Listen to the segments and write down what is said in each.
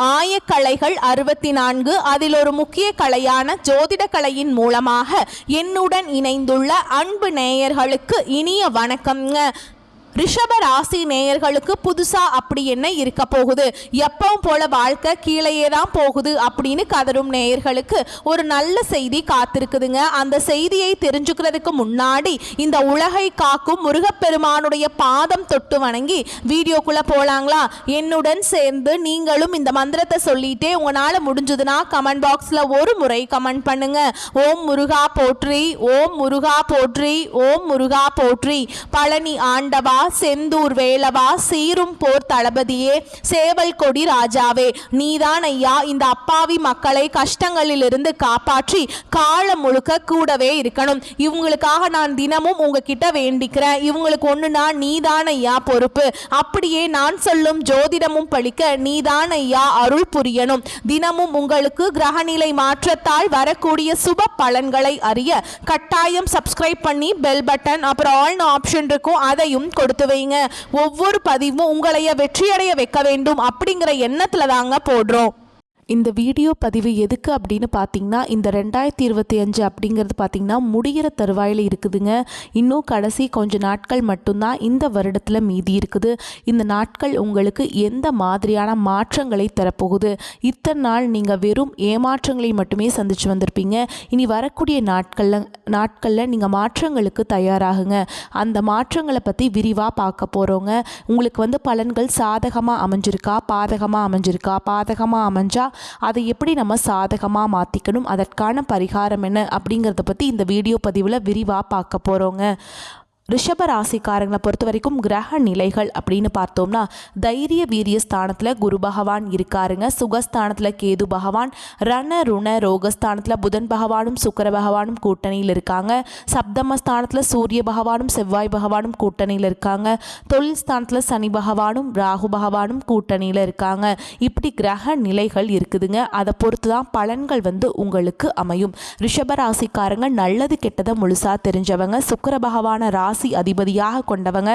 ஆயக்கலைகள் 64. அதில் ஒரு முக்கிய கலையான ஜோதிட கலையின் மூலமாக என்னுடன் இணைந்துள்ள அன்பு நேயர்களுக்கு இனிய வணக்கம்ங்க. ரிஷப ராசி நேயர்களுக்கு புதுசா அப்படி என்ன இருக்க போகுது, எப்பவும் போல வாழ்க்கை கீழேயே தான் போகுது அப்படின்னு கதரும் நேயர்களுக்கு ஒரு நல்ல செய்தி காத்திருக்குதுங்க. அந்த செய்தியை தெரிஞ்சுக்கிறதுக்கு முன்னாடி இந்த உலகை காக்கும் முருகப்பெருமானுடைய பாதம் தொட்டு வணங்கி வீடியோக்குள்ள போலாங்களா? என்னுடன் சேர்ந்து நீங்களும் இந்த மந்திரத்தை சொல்லிட்டே உங்களால முடிஞ்சதுன்னா கமெண்ட் பாக்ஸ்ல ஒரு முறை கமெண்ட் பண்ணுங்க. ஓம் முருகா போற்றி, ஓம் முருகா போற்றி, ஓம் முருகா போற்றி. பழனி ஆண்டவா, செந்தூர் வேலவா, சீரும் போர் தளபதியே, சேவல் கொடி ராஜாவே, நீதான் ஐயா இந்த அப்பாவி மக்களை கஷ்டங்களிலிருந்து காப்பாற்றி காலம் முழுக்க கூடவே இருக்கணும். இவங்களுக்காக நான் தினமும் உங்ககிட்ட வேண்டிக்கிறேன். இவங்களுக்கு ஒண்ணுனா நீதான் ஐயா பொறுப்பு. அப்படியே நான் சொல்லும் ஜோதிடமும் பழிக்க நீதான் ஐயா அருள் புரியணும். தினமும் உங்களுக்கு கிரகநிலை மாற்றத்தால் வரக்கூடிய சுப பலன்களை அறிய கட்டாயம் சப்ஸ்கிரைப் பண்ணி பெல் பட்டன் அப்புறம் ஆல் ஆப்ஷன் இருக்கும், அதையும் கொடுத்து வைங்க. ஒவ்வொரு பதிவும் உங்களைய வெற்றியடைய வைக்க வேண்டும் அப்படிங்கிற எண்ணத்துல தாங்க போடுறோம். இந்த வீடியோ பதிவு எதுக்கு அப்படின்னு பார்த்தீங்கன்னா, இந்த 2025 அப்படிங்கிறது பார்த்தீங்கன்னா முடிகிற தருவாயில் இருக்குதுங்க. இன்னும் கடைசி கொஞ்ச நாட்கள் மட்டும்தான் இந்த வருடத்தில் மீதி இருக்குது. இந்த நாட்கள் உங்களுக்கு எந்த மாதிரியான மாற்றங்களை தரப்போகுது? இத்தனை நாள் நீங்கள் வெறும் ஏமாற்றங்களை மட்டுமே சந்திச்சு வந்திருப்பீங்க. இனி வரக்கூடிய நாட்களில் நீங்கள் மாற்றங்களுக்கு தயாராகுங்க. அந்த மாற்றங்களை பற்றி விரிவாக பார்க்க போகிறோங்க. உங்களுக்கு பலன்கள் சாதகமாக அமைஞ்சிருக்கா, பாதகமாக அமைஞ்சிருக்கா? பாதகமாக அமைஞ்சா அதை எப்படி நம்ம சாதகமாக மாற்றிக்கணும், அதற்கான பரிகாரம் என்ன அப்படிங்கிறத பற்றி இந்த வீடியோ பதிவில் விரிவாக பார்க்க போகிறோங்க. ரிஷப ராசிக்காரங்களை பொறுத்த வரைக்கும் கிரக நிலைகள் அப்படின்னு பார்த்தோம்னா, தைரிய வீரிய ஸ்தானத்தில் குரு பகவான் இருக்காருங்க. சுகஸ்தானத்தில் கேது பகவான், ரண ருண ரோகஸ்தானத்தில் புதன் பகவானும் சுக்கிர பகவானும் கூட்டணியில் இருக்காங்க. சப்தமஸ்தானத்தில் சூரிய பகவானும் செவ்வாய் பகவானும் கூட்டணியில் இருக்காங்க. தொழில் ஸ்தானத்தில் சனி பகவானும் ராகு பகவானும் கூட்டணியில் இருக்காங்க. இப்படி கிரக நிலைகள் இருக்குதுங்க. அதை பொறுத்து தான் பலன்கள் உங்களுக்கு அமையும். ரிஷப ராசிக்காரங்க நல்லது கெட்டதை முழுசா தெரிஞ்சவங்க. சுக்கிர பகவான ராசி அதிபதியாக கொண்டவங்க.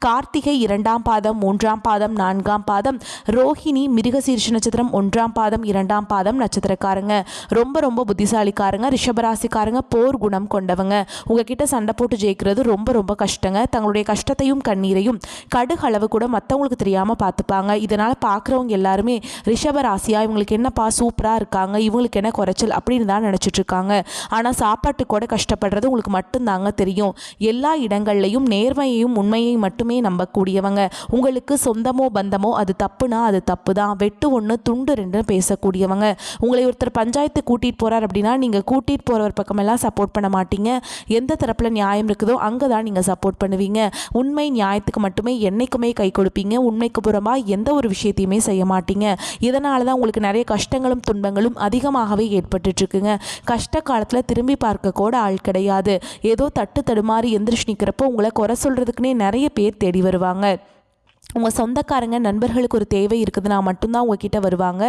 கார்த்திகை 2ஆம் பாதம், 3ஆம் பாதம், 4ஆம் பாதம், ரோஹிணி மிருகசீர்ஷ நட்சத்திரம் 1ஆம் பாதம், 2ஆம் பாதம் நட்சத்திரக்காரங்க. ரொம்ப ரொம்ப புத்திசாலிக்காரங்க. ரிஷபராசிக்காரங்க போர் குணம் கொண்டவங்க. உங்ககிட்ட சண்டை போட்டு ஜெயிக்கிறது ரொம்ப ரொம்ப கஷ்டங்க. தங்களுடைய கஷ்டத்தையும் கண்ணீரையும் கடுகளவு கூட மற்றவங்களுக்கு தெரியாம பார்த்துப்பாங்க. இதனால பார்க்குறவங்க எல்லாருமே ரிஷபராசியா இவங்களுக்கு என்னப்பா சூப்பரா இருக்காங்க, இவங்களுக்கு என்ன குறைச்சல் அப்படின்னு தான் நினைச்சிட்டு இருக்காங்க. ஆனா சாப்பாட்டு கூட கஷ்டப்படுறது உங்களுக்கு மட்டும்தாங்க தெரியும். எல்லா இடங்கள்லையும் நேர்மையையும் உண்மையை மட்டுமே நம்பக்கூடியவங்க. உங்களுக்கு சொந்தமோ பந்தமோ அது தப்புனா அது தப்பு தான், வெட்டு ஒன்று துண்டு ரெண்டு பேசக்கூடியவங்க. உங்களை ஒருத்தர் பஞ்சாயத்து கூட்டிகிட்டு போகிறார் அப்படின்னா நீங்கள் கூட்டிகிட்டு போகிறவர் பக்கமெல்லாம் சப்போர்ட் பண்ண மாட்டீங்க. எந்த தரப்பில் நியாயம் இருக்குதோ அங்கே தான் நீங்கள் சப்போர்ட் பண்ணுவீங்க. உண்மை நியாயத்துக்கு மட்டுமே என்னைக்குமே கை கொடுப்பீங்க. உண்மைக்கு புறமாக எந்த ஒரு விஷயத்தையுமே செய்ய மாட்டீங்க. இதனால தான் உங்களுக்கு நிறைய கஷ்டங்களும் துன்பங்களும் அதிகமாகவே ஏற்பட்டுட்டு இருக்குங்க. கஷ்ட காலத்தில் திரும்பி பார்க்க கூட ஆள் கிடையாது. ஏதோ தட்டு தடுமாறி எந்திரிச்சு நிற்கிறப்போ உங்களை குறை சொல்கிறதுக்குன்னே நிறைய பேர் தேடி வருவாங்க. உங்கள் சொந்தக்காரங்க நண்பர்களுக்கு ஒரு தேவை இருக்குதுன்னா மட்டும்தான் உங்ககிட்ட வருவாங்க.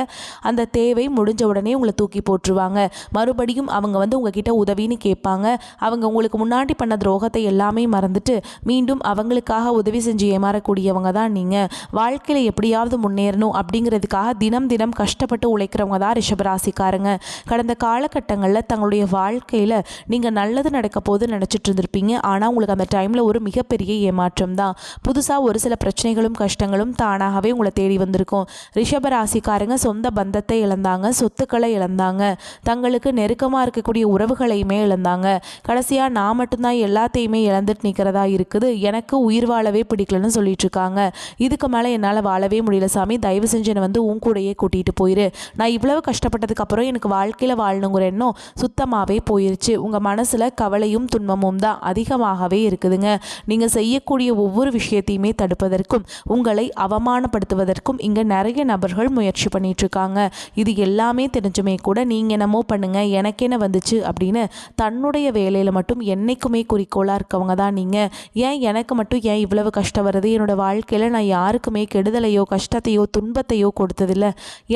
அந்த தேவை முடிஞ்ச உடனே உங்களை தூக்கி போட்டுருவாங்க. மறுபடியும் அவங்க உங்ககிட்ட உதவின்னு கேட்பாங்க. அவங்க உங்களுக்கு முன்னாடி பண்ண துரோகத்தை எல்லாமே மறந்துட்டு மீண்டும் அவங்களுக்காக உதவி செஞ்சு ஏமாறக்கூடியவங்க தான் நீங்கள். வாழ்க்கையில் எப்படியாவது முன்னேறணும் அப்படிங்கிறதுக்காக தினம் தினம் கஷ்டப்பட்டு உழைக்கிறவங்க தான் ரிஷபராசிக்காரங்க. கடந்த காலகட்டங்களில் தங்களுடைய வாழ்க்கையில் நீங்கள் நல்லது நடக்க போது நினச்சிட்டு இருந்திருப்பீங்க. ஆனால் உங்களுக்கு அந்த டைமில் ஒரு மிகப்பெரிய ஏமாற்றம் தான். புதுசாக ஒரு சில பிரச்சனைகளும் கஷ்டங்களும் தானாகவே உங்களை தேடி வந்திருக்கும். ரிஷப ராசிக்காரங்க சொந்த பந்தத்தை இழந்தாங்க, சொத்துக்களை இழந்தாங்க, தங்களுக்கு நெருக்கமாக இருக்கக்கூடிய உறவுகளையுமே இழந்தாங்க. கடைசியாக நான் மட்டும்தான் எல்லாத்தையுமே இழந்துட்டு நிற்கிறதா இருக்குது, எனக்கு உயிர் வாழவே பிடிக்கலன்னு சொல்லிட்டு இருக்காங்க. இதுக்கு மேலே என்னால் வாழவே முடியல சாமி, தயவு செஞ்சு என்னை உன் கூடையே கூட்டிகிட்டு போயிரு. நான் இவ்வளவு கஷ்டப்பட்டதுக்கு அப்புறம் எனக்கு வாழ்க்கையில் வாழணுங்கிற எண்ணம் சுத்தமாகவே போயிருச்சு. உங்கள் மனசில் கவலையும் துன்பமும் தான் அதிகமாகவே இருக்குதுங்க. நீங்கள் செய்யக்கூடிய ஒவ்வொரு விஷயத்தையுமே தடுப்பதற்கும் உங்களை அவமானப்படுத்துவதற்கும் இங்கே நிறைய நபர்கள் முயற்சி பண்ணிட்டு இருக்காங்க. இது எல்லாமே தெரிஞ்சுமே கூட நீங்கள் என்னமோ பண்ணுங்க எனக்கு என்ன வந்துச்சு அப்படின்னு தன்னுடைய வேலையில் மட்டும் என்னைக்குமே குறிக்கோளாக இருக்கவங்க தான் நீங்கள். ஏன் எனக்கு மட்டும் ஏன் இவ்வளவு கஷ்டம் வருது, என்னோட வாழ்க்கையில் நான் யாருக்குமே கெடுதலையோ கஷ்டத்தையோ துன்பத்தையோ கொடுத்ததில்லை,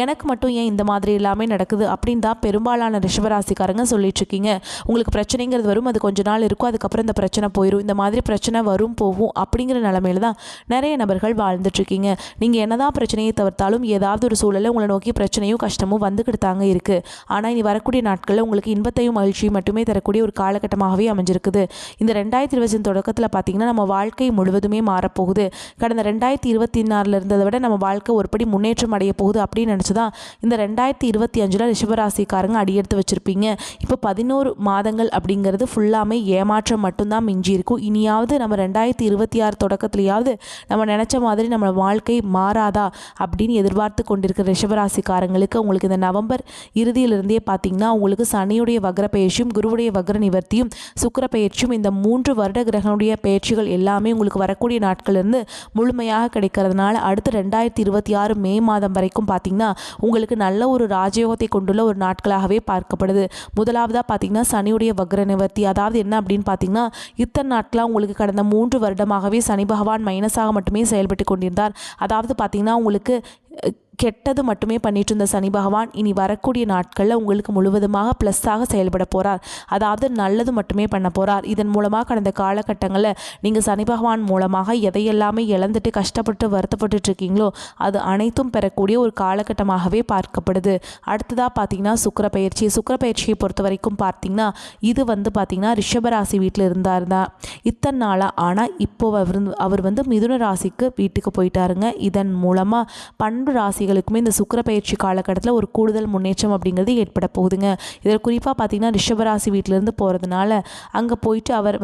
எனக்கு மட்டும் ஏன் இந்த மாதிரி எல்லாமே நடக்குது அப்படின்னு தான் பெரும்பாலான ரிஷபராசிக்காரங்க சொல்லிட்டு இருக்கீங்க. உங்களுக்கு பிரச்சனைங்கிறது வரும், அது கொஞ்ச நாள் இருக்கும், அதுக்கப்புறம் இந்த பிரச்சனை போயிடும். இந்த மாதிரி பிரச்சனை வரும் போகும் அப்படிங்கிற நிலைமையில தான் நிறைய நபர்கள் நாட்கள் வாழ்ந்துட்டுருக்கீங்க. நீங்கள் என்னதான் பிரச்சனையை தவிர்த்தாலும் ஏதாவது ஒரு சூழலில் உங்களை நோக்கி பிரச்சனையும் கஷ்டமும் வந்துக்கிட்டு தாங்க இருக்குது. ஆனால் இனி வரக்கூடிய நாட்களில் உங்களுக்கு இன்பத்தையும் மகிழ்ச்சியும் மட்டுமே தரக்கூடிய ஒரு காலகட்டமாகவே அமைஞ்சிருக்குது. இந்த 2020 தொடக்கத்தில் பார்த்தீங்கன்னா நம்ம வாழ்க்கை முழுவதுமே மாறப்போகுது. கடந்த 2024 இருந்ததை விட நம்ம வாழ்க்கை ஒருபடி முன்னேற்றம் அடைய போகுது அப்படின்னு நினச்சி தான் இந்த 2025 ரிஷபராசிக்காரங்க அடியெடுத்து வச்சுருப்பீங்க. இப்போ 11 மாதங்கள் அப்படிங்கிறது ஃபுல்லாமே ஏமாற்றம் மட்டும்தான் மிஞ்சி இருக்கும். இனியாவது நம்ம 2026 தொடக்கத்துலையாவது நம்ம நினச்ச மாதிரி நம்ம வாழ்க்கை மாறாதா அப்படின்னு எதிர்பார்த்து கொண்டிருக்கிற ரிஷபராசிக்காரங்களுக்கு உங்களுக்கு இந்த நவம்பர் இறுதியிலிருந்தே பார்த்தீங்கன்னா உங்களுக்கு சனியுடைய வக்ர பயிற்சியும் குருவுடைய வக்ர நிவர்த்தியும் சுக்கிர பயிற்சியும் இந்த 3 வருட கிரகனுடைய பயிற்சிகள் எல்லாமே உங்களுக்கு வரக்கூடிய நாட்களிலிருந்து முழுமையாக கிடைக்கிறதுனால அடுத்து 2026 மே மாதம் வரைக்கும் பார்த்தீங்கன்னா உங்களுக்கு நல்ல ஒரு ராஜயோகத்தை கொண்டுள்ள ஒரு நாட்களாகவே பார்க்கப்படுது. முதலாவதாக பார்த்தீங்கன்னா சனியுடைய வக்ர நிவர்த்தி. அதாவது என்ன அப்படின்னு பார்த்தீங்கன்னா இத்தனை நாட்களாக உங்களுக்கு கடந்த 3 வருடமாகவே சனி பகவான் மைனஸாக மட்டுமே செயல்பட்டு கொண்டிருந்தார். அதாவது பார்த்தீங்கன்னா உங்களுக்கு கெட்டது மட்டுமே பண்ணிட்டு இருந்த சனி பகவான் இனி வரக்கூடிய நாட்களில் உங்களுக்கு முழுவதுமாக ப்ளஸ்ஸாக செயல்பட போகிறார். அதாவது நல்லது மட்டுமே பண்ண போகிறார். இதன் மூலமாக கடந்த காலகட்டங்களில் நீங்கள் சனி பகவான் மூலமாக எதையெல்லாமே இழந்துட்டு கஷ்டப்பட்டு வருத்தப்பட்டு இருக்கீங்களோ அது அனைத்தும் பெறக்கூடிய ஒரு காலகட்டமாகவே பார்க்கப்படுது. அடுத்ததாக பார்த்தீங்கன்னா சுக்கிர பயிற்சியை பொறுத்த வரைக்கும் பார்த்தீங்கன்னா இது பார்த்தீங்கன்னா ரிஷபராசி வீட்டில் இருந்தார் தான் இத்தனை நாளாக. ஆனால் இப்போ அவர் மிதுன ராசிக்கு வீட்டுக்கு போயிட்டாருங்க. இதன் மூலமாக 12 ராசி இந்த சுக்கிர பயிற்சி காலகட்டத்தில் ஒரு கூடுதல் முன்னேற்றம் அப்படிங்கிறது ஏற்பட போகுதுங்க. இதில் குறிப்பாக பார்த்தீங்கன்னா ரிஷபராசி வீட்டிலேருந்து போகிறதுனால அங்கே போயிட்டு அவர்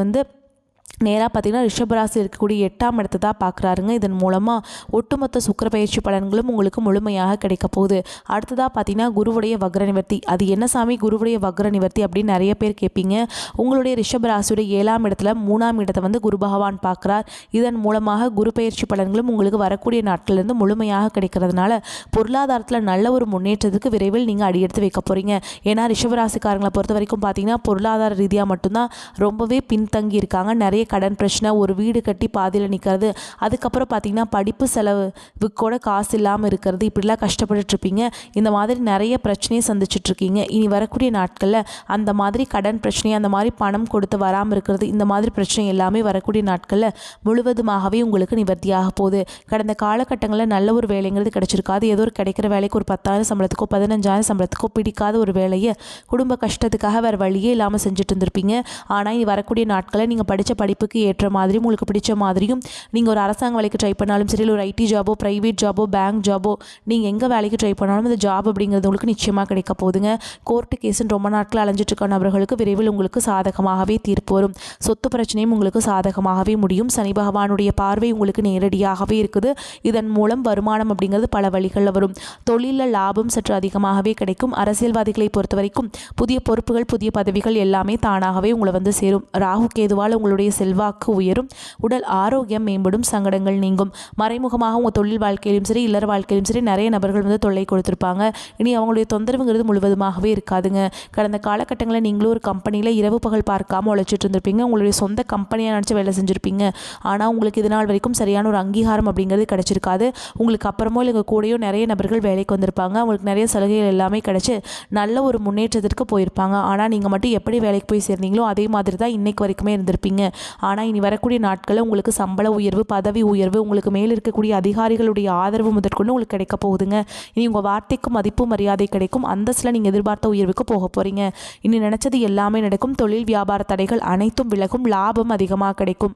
நேராக பார்த்தீங்கன்னா ரிஷபராசி இருக்கக்கூடிய 8ஆம் இடத்தை தான் பார்க்குறாருங்க. இதன் மூலமாக ஒட்டுமொத்த சுக்கிர பயிற்சி பலன்களும் உங்களுக்கு முழுமையாக கிடைக்க போகுது. அடுத்ததாக பார்த்தீங்கன்னா குருவுடைய வக்ர நிவர்த்தி. அது என்ன சாமி குருவுடைய வக்ர நிவர்த்தி அப்படின்னு நிறைய பேர் கேட்பீங்க. உங்களுடைய ரிஷபராசியுடைய 7ஆம் இடத்துல 3ஆம் இடத்தை குரு பகவான் பார்க்குறார். இதன் மூலமாக குரு பயிற்சி பலன்களும் உங்களுக்கு வரக்கூடிய நாட்களிலிருந்து முழுமையாக கிடைக்கிறதுனால பொருளாதாரத்தில் நல்ல ஒரு முன்னேற்றத்துக்கு விரைவில் நீங்கள் அடியெடுத்து வைக்க போகிறீங்க. ஏன்னா ரிஷபராசிக்காரங்களை பொறுத்த வரைக்கும் பார்த்தீங்கன்னா பொருளாதார ரீதியாக மட்டும்தான் ரொம்பவே பின்தங்கி இருக்காங்க. நிறைய கடன் பிரச்சனை, ஒரு வீடு கட்டி பாதியில் நிற்கிறது, அதுக்கப்புறம் பார்த்தீங்கன்னா படிப்பு செலவுக்கு கூட காசு இல்லாமல் இருக்கிறது, இப்படிலாம் கஷ்டப்பட்டு இருப்பீங்க. இந்த மாதிரி நிறைய பிரச்சனையை சந்திச்சுட்ருக்கீங்க. இனி வரக்கூடிய நாட்களில் அந்த மாதிரி கடன் பிரச்சனை, அந்த மாதிரி பணம் கொடுத்து வராமல் இருக்கிறது, இந்த மாதிரி பிரச்சனை எல்லாமே வரக்கூடிய நாட்களில் முழுவதுமாகவே உங்களுக்கு நிவர்த்தியாக போகுது. கடந்த காலகட்டங்களில் நல்ல ஒரு வேலைங்கிறது கிடைச்சிருக்காது. ஏதோ ஒரு கிடைக்கிற வேலைக்கு ஒரு 10,000 சம்பளத்துக்கோ 15,000 சம்பளத்துக்கோ பிடிக்காத ஒரு வேலையை குடும்ப கஷ்டத்துக்காக வேறு வழியே இல்லாமல் செஞ்சுட்டு இருந்திருப்பீங்க. ஆனால் இனி வரக்கூடிய நாட்களில் நீங்கள் படித்த படிப்புக்கு ஏற்ற மாதிரியும் உங்களுக்கு பிடிச்ச மாதிரியும் நீங்கள் ஒரு அரசாங்க வேலைக்கு ட்ரை பண்ணாலும் சரி, ஒரு ஐடி ஜாபோ ப்ரைவேட் ஜாபோ பேங்க் ஜாபோ நீங்கள் எங்கே வேலைக்கு ட்ரை பண்ணாலும் இந்த ஜாப் அப்படிங்கிறது உங்களுக்கு நிச்சயமாக கிடைக்க போகுதுங்க. கோர்ட்டு கேஸுன்னு ரொம்ப நாட்கள் அலைஞ்சிட்டு இருக்க நபர்களுக்கு விரைவில் உங்களுக்கு சாதகமாகவே தீர்ப்பு வரும். சொத்து பிரச்சனையும் உங்களுக்கு சாதகமாகவே முடியும். சனி பகவானுடைய பார்வை உங்களுக்கு நேரடியாகவே இருக்குது. இதன் மூலம் வருமானம் அப்படிங்கிறது பல வழிகளில் வரும். தொழிலில் லாபம் சற்று அதிகமாகவே கிடைக்கும். அரசியல்வாதிகளை பொறுத்த வரைக்கும் புதிய பொறுப்புகள் புதிய பதவிகள் எல்லாமே தானாகவே உங்களை சேரும். ராகு கேதுவால் உங்களுடைய செல்வாக்கு உயரும். உடல் ஆரோக்கியம் மேம்படும். சங்கடங்கள் நீங்கும். மறைமுகமாக உங்கள் தொழில் வாழ்க்கையிலும் சரி இல்லற வாழ்க்கையிலும் சரி நிறைய நபர்கள் தொல்லை கொடுத்துருப்பாங்க. இனி அவங்களுடைய தொந்தரவுங்கிறது முழுவதுமாகவே இருக்காதுங்க. கடந்த காலகட்டங்களில் நீங்களும் ஒரு கம்பெனியில் இரவு பகல் பார்க்காம உழைச்சிட்டு இருந்திருப்பீங்க. உங்களுடைய சொந்த கம்பெனியாக நினச்சி வேலை செஞ்சுருப்பீங்க. ஆனால் உங்களுக்கு இது நாள் வரைக்கும் சரியான ஒரு அங்கீகாரம் அப்படிங்கிறது கிடைச்சிருக்காது. உங்களுக்கு அப்புறமோ இல்லை கூடயோ நிறைய நபர்கள் வேலைக்கு வந்திருப்பாங்க. உங்களுக்கு நிறைய சலுகைகள் எல்லாமே கிடைச்சி நல்ல ஒரு முன்னேற்றத்திற்கு போயிருப்பாங்க. ஆனால் நீங்கள் மட்டும் எப்படி வேலைக்கு போய் சேர்ந்தீங்களோ அதே மாதிரி தான் இன்னைக்கு வரைக்குமே இருந்திருப்பீங்க. ஆனால் இனி வரக்கூடிய நாட்களில் உங்களுக்கு சம்பள உயர்வு பதவி உயர்வு உங்களுக்கு மேல் இருக்கக்கூடிய அதிகாரிகளுடைய ஆதரவு முதற்கொண்டு உங்களுக்கு கிடைக்க போகுதுங்க. இனி உங்கள் வார்த்தைக்கு மதிப்பு மரியாதை கிடைக்கும். அந்தஸ்தில் நீங்கள் எதிர்பார்த்த உயர்வுக்கு போக போகிறீங்க. இனி நினச்சது எல்லாமே நடக்கும். தொழில் வியாபார தடைகள் அனைத்தும் விலகும். லாபம் அதிகமாக கிடைக்கும்.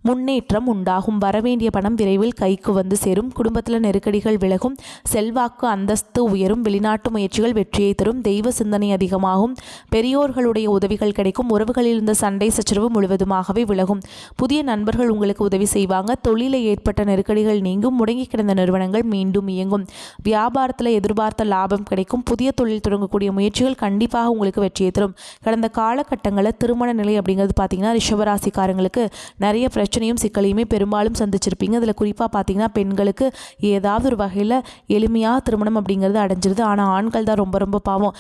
முன்னேற்றம் உண்டாகும். வரவேண்டிய பணம் விரைவில் கைக்கு சேரும். குடும்பத்தில் நெருக்கடிகள் விலகும். செல்வாக்கு அந்தஸ்து உயரும். வெளிநாட்டு முயற்சிகள் வெற்றியை தரும். தெய்வ சிந்தனை அதிகமாகும். பெரியோர்களுடைய உதவிகள் கிடைக்கும். உறவுகளில் இருந்த சண்டை சச்சரவு முழுவதுமாகவே விலகும். புதிய நண்பர்கள் உங்களுக்கு உதவி செய்வாங்க. தொழிலில் ஏற்பட்ட நெருக்கடிகள் நீங்கும். முடங்கி கிடந்த நிறுவனங்கள் மீண்டும் இயங்கும். வியாபாரத்தில் எதிர்பார்த்த லாபம் கிடைக்கும். புதிய தொழில் தொடங்கக்கூடிய முயற்சிகள் கண்டிப்பாக உங்களுக்கு வெற்றியை தரும். கடந்த காலகட்டங்களில் திருமண நிலை அப்படிங்கிறது பார்த்தீங்கன்னா ரிஷபராசிக்காரங்களுக்கு நிறைய பிரச்சனையும் சிக்கலையுமே பெரும்பாலும் சந்திச்சிருப்பீங்க. அதில் குறிப்பாக பார்த்தீங்கன்னா பெண்களுக்கு ஏதாவது ஒரு வகையில் எளிமையாக திருமணம் அப்படிங்கிறது அடைஞ்சிருது. ஆனால் ஆண்கள் தான் ரொம்ப ரொம்ப பாவம்.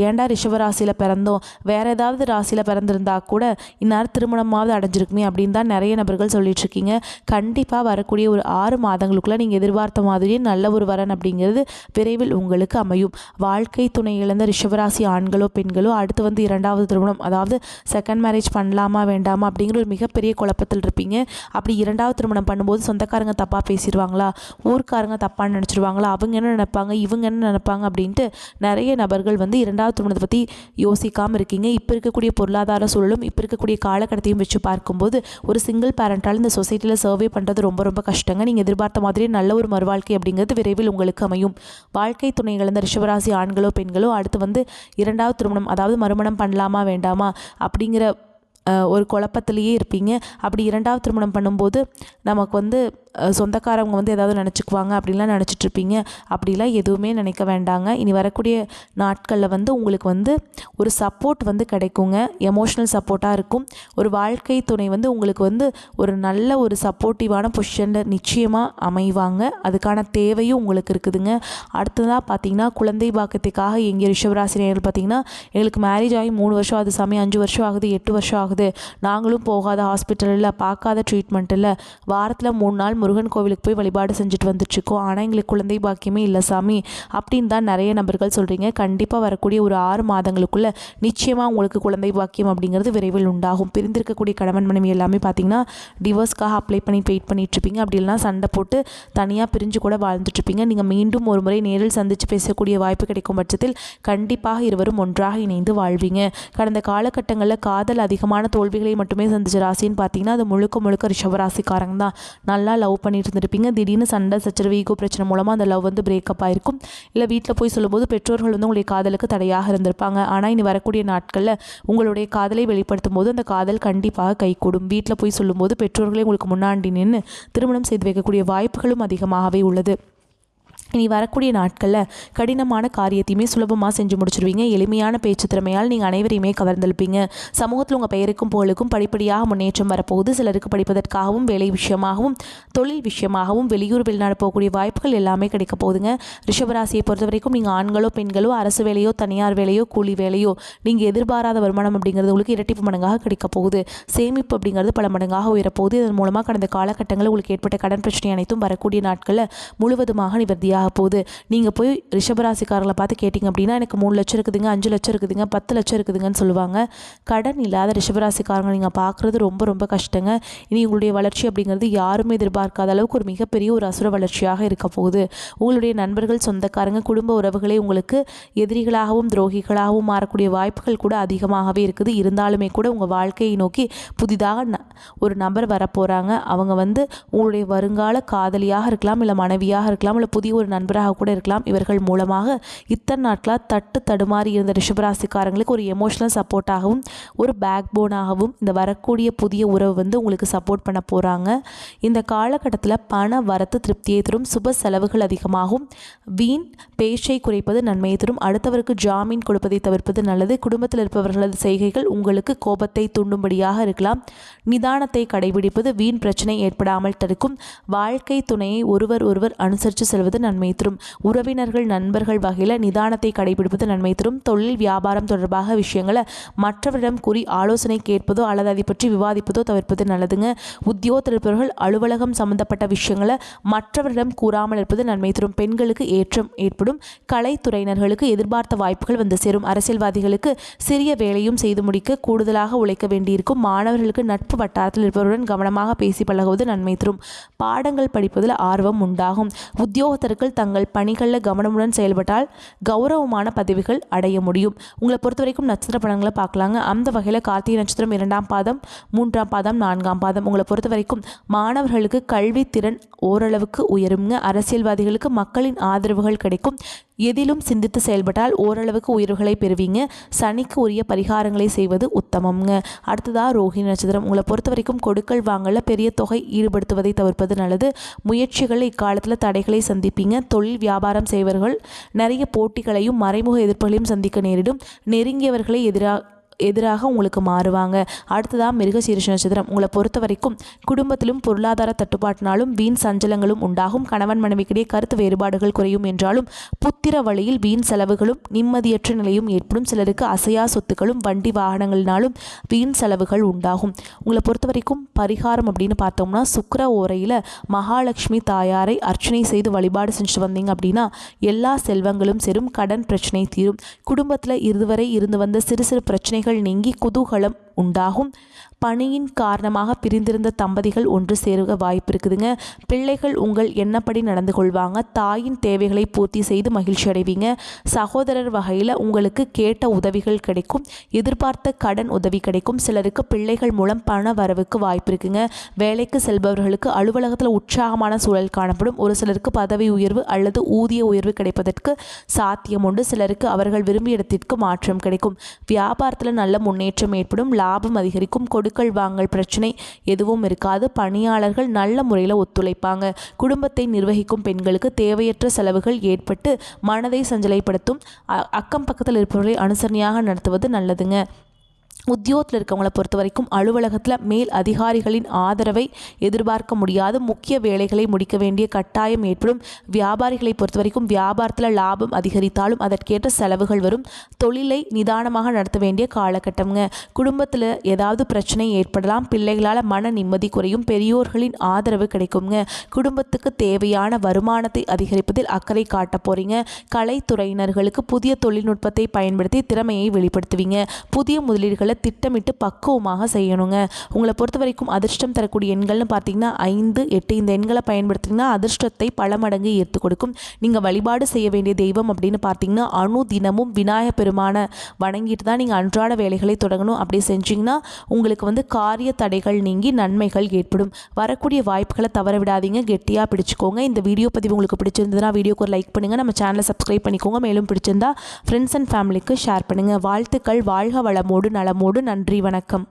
ஏன்டா ரிஷபராசியில் பிறந்தோம், வேறு ஏதாவது ராசியில் பிறந்திருந்தா கூட இந்நேரம் திருமணமாக கொஞ்சமாவது அடைஞ்சிருக்குமே அப்படின்னு தான் நிறைய நபர்கள் சொல்லிட்டு இருக்கீங்க. கண்டிப்பாக வரக்கூடிய ஒரு 6 மாதங்களுக்குள்ளே நீங்கள் எதிர்பார்த்த மாதிரியே நல்ல ஒரு வரன் அப்படிங்கிறது விரைவில் உங்களுக்கு அமையும். வாழ்க்கை துணை இழந்த ரிஷபராசி ஆண்களோ பெண்களோ அடுத்து வந்து 2வது திருமணம், அதாவது செகண்ட் மேரேஜ் பண்ணலாமா வேண்டாமா அப்படிங்கிற ஒரு மிகப்பெரிய குழப்பத்தில் இருப்பீங்க. அப்படி 2வது திருமணம் பண்ணும்போது சொந்தக்காரங்க தப்பாக பேசிடுவாங்களா, ஊர்க்காரங்க தப்பாக நினச்சிடுவாங்களா, அவங்க என்ன நினைப்பாங்க, இவங்க என்ன நினைப்பாங்க அப்படின்ட்டு நிறைய நபர்கள் வந்து 2வது திருமணத்தை பற்றி யோசிக்காமல் இருக்கீங்க. இப்போ இருக்கக்கூடிய பொருளாதார சூழலும் இப்போ இருக்கக்கூடிய காலகட்டத்தையும் வச்சு பார்க்கும்போது ஒரு சிங்கிள் பேரண்டால் இந்த சொசைட்டியில் சர்வே பண்ணுறது ரொம்ப ரொம்ப கஷ்டங்க. நீங்கள் எதிர்பார்த்த மாதிரியே நல்ல ஒரு மறுவாழ்க்கை அப்படிங்கிறது விரைவில் உங்களுக்கு அமையும். வாழ்க்கை துணை இழந்த ரிஷபராசி ஆண்களோ பெண்களோ அடுத்து வந்து 2வது திருமணம், அதாவது மறுமணம் பண்ணலாமா வேண்டாமா அப்படிங்கிற ஒரு குழப்பத்திலேயே இருப்பீங்க. அப்படி 2வது திருமணம் பண்ணும்போது நமக்கு வந்து சொந்தக்காரவங்க வந்து ஏதாவது நினச்சிக்குவாங்க அப்படின்லாம் நினச்சிட்ருப்பீங்க. அப்படிலாம் எதுவுமே நினைக்க வேண்டாங்க. இனி வரக்கூடிய நாட்களில் வந்து உங்களுக்கு வந்து ஒரு சப்போர்ட் வந்து கிடைக்குங்க. எமோஷ்னல் சப்போர்ட்டாக இருக்கும். ஒரு வாழ்க்கை துணை வந்து உங்களுக்கு வந்து ஒரு நல்ல ஒரு சப்போர்ட்டிவான பொசிஷனில் நிச்சயமாக அமைவாங்க. அதுக்கான தேவையும் உங்களுக்கு இருக்குதுங்க. அடுத்ததாக பார்த்தீங்கன்னா குழந்தை பாக்கியத்துக்காக எங்கள் ரிஷபராசினியர்கள் பார்த்தீங்கன்னா எங்களுக்கு மேரேஜ் ஆகி 3 வருஷம் ஆகுது சாமி, 5 வருஷம் ஆகுது, 8 வருஷம் ஆகுது, நாங்களும் போகாத ஹாஸ்பிட்டல் இல்லை, பார்க்காத ட்ரீட்மெண்ட் இல்லை, வாரத்தில் 3 நாள் முருகன் கோவிலுக்கு போய் வழிபாடு செஞ்சுட்டு வந்துட்டுருக்கோம், ஆனால் எங்களுக்கு குழந்தை பாக்கியமே இல்லை சாமி அப்படின்னு தான் நிறைய நபர்கள் சொல்கிறீங்க. கண்டிப்பாக வரக்கூடிய ஒரு 6 மாதங்களுக்குள்ளே நிச்சயமாக உங்களுக்கு குழந்தை பாக்கியம் அப்படிங்கிறது விரைவில் உண்டாகும். பிரிந்திருக்கக்கூடிய கணவன் மனைவி எல்லாமே பார்த்தீங்கன்னா டிவோர்ஸ்க்காக அப்ளை பண்ணி வெயிட் பண்ணிட்டுருப்பீங்க. அப்படி இல்லைனா சண்டை போட்டு தனியாக பிரிஞ்சு கூட வாழ்ந்துட்டுருப்பீங்க. நீங்கள் மீண்டும் ஒரு முறை நேரில் சந்தித்து பேசக்கூடிய வாய்ப்பு கிடைக்கும் பட்சத்தில் கண்டிப்பாக இருவரும் ஒன்றாக இணைந்து வாழ்வீங்க. கடந்த காலகட்டங்களில் காதல் அதிகமான தோல்விகளை மட்டுமே சந்திச்ச ராசின்னு பார்த்தீங்கன்னா அது முழுக்க முழுக்க ரிஷபராசிக்காரங்க தான். நல்லா லவ் பண்ணிட்டு இருந்திருப்பீங்க. திடீர்னு சண்டை சச்சரவு ஈகோ பிரச்சனை மூலமாக அந்த லவ் வந்து பிரேக்கப் ஆயிருக்கும். இல்லை வீட்டில் போய் சொல்லும்போது பெற்றோர்கள் வந்து உங்களுடைய காதலுக்கு தடையாக இருந்திருப்பாங்க. ஆனால் இனி வரக்கூடிய நாட்களில் உங்களுடைய காதலை வெளிப்படுத்தும் போது அந்த காதல் கண்டிப்பாக கைகூடும். வீட்டில் போய் சொல்லும்போது பெற்றோர்களே உங்களுக்கு முன்னாடி நின்று திருமணம் செய்து வைக்கக்கூடிய வாய்ப்புகளும் அதிகமாகவே உள்ளது. இனி வரக்கூடிய நாட்களில் கடினமான காரியத்தையுமே சுலபமாக செஞ்சு முடிச்சிருவீங்க. எளிமையான பேச்சு திறமையால் நீங்கள் அனைவரையுமே கவர்ந்தெழுப்பீங்க. சமூகத்தில் உங்கள் பெயருக்கும் புகழுக்கும் படிப்படியாக முன்னேற்றம் வரப்போகுது. சிலருக்கு படிப்பதற்காகவும் வேலை விஷயமாகவும் தொழில் விஷயமாகவும் வெளியூர் வெளிநாடு போகக்கூடிய வாய்ப்புகள் எல்லாமே கிடைக்க போகுதுங்க. ரிஷபராசியை பொறுத்த வரைக்கும் நீங்கள் ஆண்களோ பெண்களோ அரசு வேலையோ தனியார் வேலையோ கூலி வேலையோ நீங்கள் எதிர்பாராத வருமானம் அப்படிங்கிறது உங்களுக்கு இரட்டிப்பு மடங்காக கிடைக்க போகுது. சேமிப்பு அப்படிங்கிறது பல மடங்காக உயரப்போகுது. இதன் மூலமாக கடந்த காலகட்டங்களில் உங்களுக்கு ஏற்பட்ட கடன் பிரச்சனை அனைத்தும் வரக்கூடிய நாட்களில் முழுவதுமாக நிவர்த்தியாக போகுது. நீங்கள் போய் ரிஷபராசிக்காரர்களை பார்த்து கேட்டிங்க அப்படின்னா எனக்கு 3 லட்சம் இருக்குதுங்க, 5 லட்சம் இருக்குதுங்க, 10 லட்சம் இருக்குதுங்கன்னு சொல்லுவாங்க. கடன் இல்லாத ரிஷபராசிக்காரங்க நீங்கள் பார்க்குறது ரொம்ப ரொம்ப கஷ்டங்க. இனி உங்களுடைய வளர்ச்சி அப்படிங்கிறது யாருமே எதிர்பார்க்காத அளவுக்கு ஒரு மிகப்பெரிய ஒரு அசுர வளர்ச்சியாக இருக்க போகுது. உங்களுடைய நண்பர்கள், சொந்தக்காரங்க, குடும்ப உறவுகளே உங்களுக்கு எதிரிகளாகவும் துரோகிகளாகவும் மாறக்கூடிய வாய்ப்புகள் கூட அதிகமாகவே இருக்குது. இருந்தாலுமே கூட உங்கள் வாழ்க்கையை நோக்கி புதிதாக ஒரு நபர் வரப்போகிறாங்க. அவங்க வந்து உங்களுடைய வருங்கால காதலியாக இருக்கலாம், இல்லை மனைவியாக இருக்கலாம், இல்லை புதிய ஒரு நண்பராக கூட இருக்கலாம். இவர்கள் மூலமாக இத்தனை நாட்களாக தடுமாறி இருந்த ரிஷபராசிக்காரங்களுக்கு ஒரு எமோஷனல் சப்போர்ட்டாகவும் ஒரு பேக் போனாகவும் இந்த வரக்கூடிய புதிய உறவு வந்து உங்களுக்கு சப்போர்ட் பண்ண போகிறாங்க. இந்த காலகட்டத்தில் பண வரத்து திருப்தியை தரும். சுப செலவுகள் அதிகமாகும். வீண் பேச்சை குறைப்பது நன்மையை தரும். அடுத்தவருக்கு ஜாமீன் கொடுப்பதை தவிர்ப்பது நல்லது. குடும்பத்தில் இருப்பவர்களது செய்கைகள் உங்களுக்கு கோபத்தை தூண்டும்படியாக இருக்கலாம். நிதானத்தை கடைபிடிப்பது வீண் பிரச்சனை ஏற்படாமல் தடுக்கும். வாழ்க்கை துணையை ஒருவர் அனுசரித்து செல்வது நன்மை தரும். உறவினர்கள், நண்பர்கள் வகையில் நிதானத்தை கடைபிடிப்பது நன்மை தரும். தொழில் வியாபாரம் தொடர்பாக விஷயங்களை மற்றவரிடம் கூறி ஆலோசனை கேட்பதோ அல்லது அதை பற்றி விவாதிப்பதோ தவிர்ப்பது நல்லதுங்க. உத்தியோகத்தில் இருப்பவர்கள் அலுவலகம் சம்பந்தப்பட்ட விஷயங்களை மற்றவரிடம் கூறாமல் இருப்பது நன்மை தரும். பெண்களுக்கு ஏற்றம் ஏற்படும். கலைத்துறையினர்களுக்கு எதிர்பார்த்த வாய்ப்புகள் வந்து சேரும். அரசியல்வாதிகளுக்கு சிறிய வேலையும் செய்து முடிக்க கூடுதலாக உழைக்க வேண்டியிருக்கும். மாணவர்களுக்கு நட்பு வட்டாரத்தில் இருப்பவருடன் கவனமாக பேசி பழகுவது நன்மை தரும். பாடங்கள் படிப்பதில் ஆர்வம் உண்டாகும். உத்தியோகத்தர்கள் தங்கள் பணிகளில் கவனமுடன் செயல்பட்டால் கௌரவமான பதவிகள் அடைய முடியும். உங்களை பொறுத்த வரைக்கும் நட்சத்திர பலன்களை பார்க்கலாங்க. அந்த வகையில் கார்த்திகை நட்சத்திரம் 2ஆம் பாதம், 3ஆம் பாதம், 4ஆம் பாதம். உங்களை பொறுத்த வரைக்கும் மாணவர்களுக்கு கல்வி திறன் ஓரளவுக்கு உயருங்க. அரசியல்வாதிகளுக்கு மக்களின் ஆதரவுகள் கிடைக்கும். எதிலும் சிந்தித்து செயல்பட்டால் ஓரளவுக்கு உயர்வுகளை பெறுவீங்க. சனிக்கு உரிய பரிகாரங்களை செய்வது உத்தமம்ங்க. அடுத்ததாக ரோஹிணி நட்சத்திரம். உங்களை பொறுத்த வரைக்கும் கொடுக்கல் வாங்கல பெரிய தொகை ஈடுபடுத்துவதை தவிர்ப்பது நல்லது. முயற்சிகளில் இக்காலத்தில் தடைகளை சந்திப்பீங்க. தொழில் வியாபாரம் செய்வர்கள் நிறைய போட்டிகளையும் மறைமுக எதிர்ப்புகளையும் சந்திக்க நேரிடும். நெருங்கியவர்களை எதிராக உங்களுக்கு மாறுவாங்க. அடுத்ததாக மிருகசீரிஷ நட்சத்திரம். உங்களை பொறுத்த வரைக்கும் குடும்பத்திலும் பொருளாதார தட்டுப்பாட்டினாலும் வீண் சஞ்சலங்களும் உண்டாகும். கணவன் மனைவிக்கிடையே கருத்து வேறுபாடுகள் குறையும் என்றாலும் புத்திர வழியில் வீண் செலவுகளும் நிம்மதியற்ற நிலையும் ஏற்படும். சிலருக்கு அசையா சொத்துக்களும் வண்டி வாகனங்களினாலும் வீண் செலவுகள் உண்டாகும். உங்களை பொறுத்த வரைக்கும் பரிகாரம் அப்படின்னு பார்த்தோம்னா சுக்கிர ஓரையில் மகாலட்சுமி தாயாரை அர்ச்சனை செய்து வழிபாடு செஞ்சுட்டு வந்தீங்க அப்படின்னா எல்லா செல்வங்களும் சேரும். கடன் பிரச்சனை தீரும். குடும்பத்தில் இதுவரை இருந்து வந்த சிறு சிறு பிரச்சனைகள் நீங்கி குதூகலம் உண்டாகும். பணியின் காரணமாக பிரிந்திருந்த தம்பதிகள் ஒன்று சேருக வாய்ப்பு இருக்குதுங்க. பிள்ளைகள் உங்கள் எண்ணப்படி நடந்து கொள்வாங்க. தாயின் தேவைகளை பூர்த்தி செய்து மகிழ்ச்சி அடைவீங்க. சகோதரர் வகையில் உங்களுக்கு கேட்ட உதவிகள் கிடைக்கும். எதிர்பார்த்த கடன் உதவி கிடைக்கும். சிலருக்கு பிள்ளைகள் மூலம் பண வரவுக்கு வாய்ப்பு இருக்குங்க. வேலைக்கு செல்பவர்களுக்கு அலுவலகத்தில் உற்சாகமான சூழல் காணப்படும். ஒரு சிலருக்கு பதவி உயர்வு அல்லது ஊதிய உயர்வு கிடைப்பதற்கு சாத்தியம் உண்டு. சிலருக்கு அவர்கள் விரும்பிய இடத்திற்கு மாற்றம் கிடைக்கும். வியாபாரத்தில் நல்ல முன்னேற்றம் ஏற்படும். லாபம் அதிகரிக்கும். கொடுக்கல் வாங்கல் பிரச்சனை எதுவும் இருக்காது. பணியாளர்கள் நல்ல முறையில் ஒத்துழைப்பாங்க. குடும்பத்தை நிர்வகிக்கும் பெண்களுக்கு தேவையற்ற செலவுகள் ஏற்பட்டு மனதை சஞ்சலைப்படுத்தும். அக்கம் பக்கத்தில் இருப்பவர்களை அனுசரணையாக நடத்துவது நல்லதுங்க. உத்தியோகத்தில் இருக்கவங்களை பொறுத்த வரைக்கும் அலுவலகத்தில் மேல் அதிகாரிகளின் ஆதரவை எதிர்பார்க்க முடியாது. முக்கிய வேலைகளை முடிக்க வேண்டிய கட்டாயம் ஏற்படும். வியாபாரிகளை பொறுத்த வரைக்கும் வியாபாரத்தில் லாபம் அதிகரித்தாலும் அதற்கேற்ற செலவுகள் வரும். தொழிலை நிதானமாக நடத்த வேண்டிய காலகட்டம்ங்க. குடும்பத்தில் ஏதாவது பிரச்சனை ஏற்படலாம். பிள்ளைகளால் மன நிம்மதி குறையும். பெரியோர்களின் ஆதரவு கிடைக்குங்க. குடும்பத்துக்கு தேவையான வருமானத்தை அதிகரிப்பதில் அக்கறை காட்ட போறீங்க. கலைத்துறையினர்களுக்கு புதிய தொழில்நுட்பத்தை பயன்படுத்தி திறமையை வெளிப்படுத்துவீங்க. புதிய முதலீடுகளை திட்டமிட்டு பக்குவமாக செய்யணுங்க. உங்களை பொறுத்த வரைக்கும் அதிர்ஷ்டம் தரக்கூடிய எண்கள்னு பார்த்தீங்கன்னா 5, 8 இந்த எண்களை பயன்படுத்திங்கன்னா அதிர்ஷ்டத்தை பல மடங்கு ஈர்த்து கொடுக்கும். நீங்கள் வழிபாடு செய்ய வேண்டிய தெய்வம் அப்படின்னு பார்த்தீங்கன்னா தினமும் விநாயகர் பெருமானை வணங்கிட்டு தான் நீங்கள் அன்றாட வேலைகளை தொடங்கணும். அப்படி செஞ்சிங்கன்னா உங்களுக்கு காரிய தடைகள் நீங்கி நன்மைகள் ஏற்படும். வரக்கூடிய வாய்ப்புகளை தவற விடாதீங்க. கெட்டியாக பிடிச்சிக்கோங்க. இந்த வீடியோ பதிவு உங்களுக்கு பிடிச்சிருந்ததுன்னா வீடியோக்கு ஒரு லைக் பண்ணுங்கள். நம்ம சேனலை சப்ஸ்கிரைப் பண்ணிக்கோங்க. மேலும் பிடிச்சிருந்தா ஃப்ரெண்ட்ஸ் அண்ட் ஃபேமிலிக்கு ஷேர் பண்ணுங்கள். வாழ்த்துக்கள். வாழ்க வளமோடு நலமோடு. நன்றி. வணக்கம்.